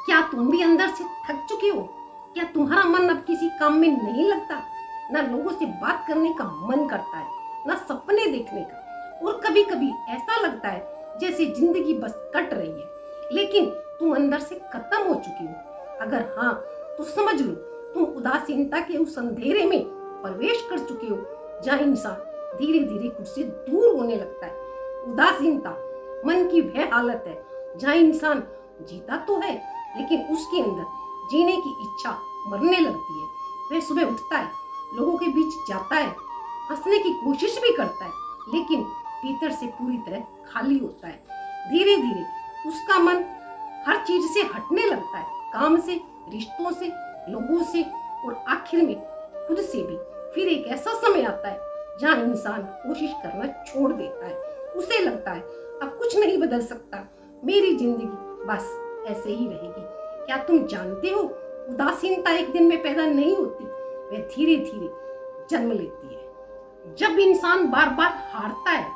क्या तुम भी अंदर से थक चुके हो? क्या तुम्हारा मन अब किसी काम में नहीं लगता? ना लोगों से बात करने का मन करता है, ना सपने देखने का, और कभी कभी ऐसा लगता है जैसे जिंदगी बस कट रही है, लेकिन तुम अंदर से खत्म हो चुकी हो। अगर हाँ, तो समझ लो तुम उदासीनता के उस अंधेरे में प्रवेश कर चुके हो, जहाँ इंसान धीरे धीरे खुद से दूर होने लगता है। उदासीनता मन की वह हालत है जहाँ इंसान जीता तो है, लेकिन उसके अंदर जीने की इच्छा मरने लगती है। वह सुबह उठता है, लोगों के बीच जाता है, हंसने की कोशिश भी करता है, लेकिन भीतर से पूरी तरह खाली होता है। धीरे धीरे उसका मन हर चीज से हटने लगता है, काम से, रिश्तों से, लोगों से, और आखिर में खुद से भी। फिर एक ऐसा समय आता है जहाँ इंसान कोशिश करना छोड़ देता है। उसे लगता है अब कुछ नहीं बदल सकता, मेरी जिंदगी बस ऐसे ही रहेगी। क्या तुम जानते हो, उदासीनता एक दिन में पैदा नहीं होती, वह धीरे धीरे जन्म लेती है। जब इंसान बार बार हारता है,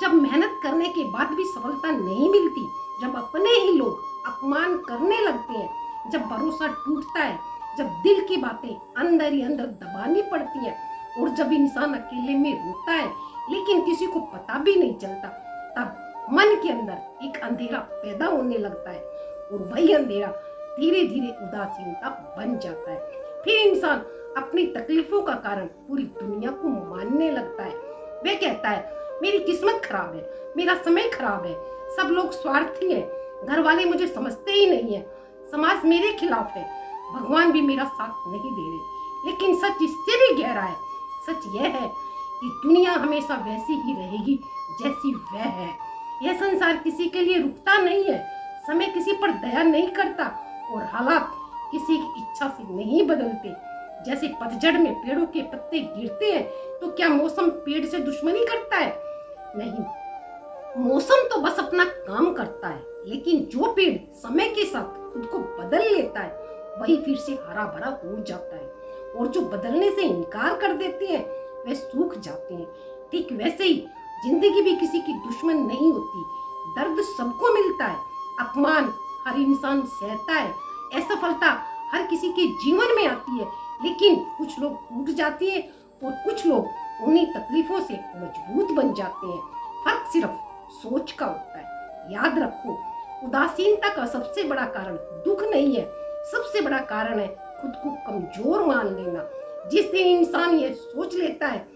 जब मेहनत करने के बाद भी सफलता नहीं मिलती, जब अपने ही लोग अपमान करने लगते हैं, जब भरोसा टूटता है, जब दिल की बातें अंदर ही अंदर दबानी पड़ती हैं, और जब इंसान अकेले में रोता है लेकिन किसी को पता भी नहीं चलता, तब मन के अंदर एक अंधेरा पैदा होने लगता है, और वही अंधेरा धीरे धीरे उदासीनता बन जाता है। फिर इंसान अपनी तकलीफों का कारण पूरी दुनिया को मानने लगता है। वह कहता है मेरी किस्मत खराब है, मेरा समय खराब है, सब लोग स्वार्थी हैं, घर वाले मुझे समझते ही नहीं है, समाज मेरे खिलाफ है, भगवान भी मेरा साथ नहीं दे रहे। लेकिन सच इससे भी गहरा है। सच यह है कि दुनिया हमेशा वैसी ही रहेगी जैसी वह है। यह संसार किसी के लिए रुकता नहीं है, समय किसी पर दया नहीं करता, और हालात किसी की इच्छा से नहीं बदलते। जैसे पतझड़ में पेड़ों के पत्ते गिरते हैं, तो क्या मौसम पेड़ से दुश्मनी करता है? नहीं, मौसम तो बस अपना काम करता है, लेकिन जो पेड़ समय के साथ खुद को बदल लेता है, वही फिर से हरा भरा हो जाता है, और जो बदलने से इनकार कर देते हैं वे सूख जाते हैं। ठीक वैसे ही जिंदगी भी किसी की दुश्मन नहीं होती। दर्द सबको मिलता है, अपमान हर इंसान सहता है, असफलता हर किसी के जीवन में आती है, लेकिन कुछ लोग टूट जाते हैं और कुछ लोग उन्हीं तकलीफों से मजबूत बन जाते हैं। फर्क सिर्फ सोच का होता है। याद रखो, उदासीनता का सबसे बड़ा कारण दुख नहीं है, सबसे बड़ा कारण है खुद को कमजोर मान लेना। जिस दिन इंसान ये सोच लेता है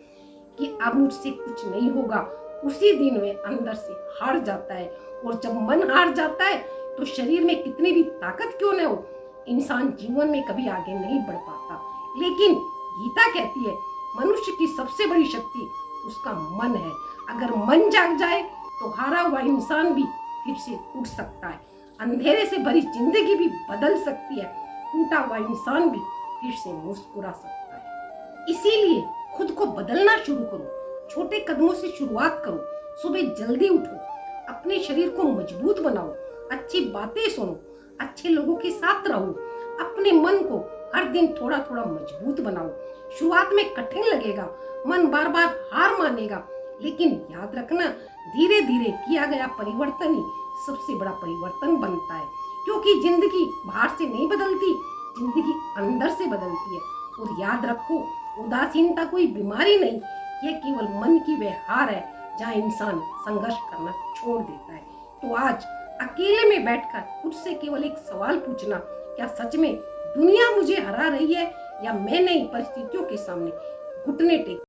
कि अब मुझसे कुछ नहीं होगा, उसी दिन वे अंदर से हार जाता है। और जब मन हार जाता है तो शरीर में कितनी भी ताकत क्यों न हो, इंसान जीवन में कभी आगे नहीं बढ़ पाता। लेकिन गीता कहती है मनुष्य की सबसे बड़ी शक्ति उसका मन है। अगर मन जाग जाए तो हारा हुआ इंसान भी फिर से उठ सकता है, अंधेरे से भरी जिंदगी भी बदल सकती है, टूटा हुआ इंसान भी फिर से मुस्कुरा सकता है। इसीलिए खुद को बदलना शुरू करो, छोटे कदमों से शुरुआत करो। सुबह जल्दी उठो, अपने शरीर को मजबूत बनाओ, अच्छी बातें सुनो, अच्छे लोगों के साथ रहो, अपने मन को हर दिन थोड़ा थोड़ा मजबूत बनाओ। शुरुआत में कठिन लगेगा, मन बार बार हार मानेगा, लेकिन याद रखना धीरे धीरे किया गया परिवर्तन ही सबसे बड़ा परिवर्तन बनता है। क्योंकि जिंदगी बाहर से नहीं बदलती, जिंदगी अंदर से बदलती है। और याद रखो, उदासीनता कोई बीमारी नहीं, यह केवल मन की वह हार है जहाँ इंसान संघर्ष करना छोड़ देता है। तो आज अकेले में बैठकर खुद से केवल एक सवाल पूछना, क्या सच में दुनिया मुझे हरा रही है, या मैं नई परिस्थितियों के सामने घुटने टेक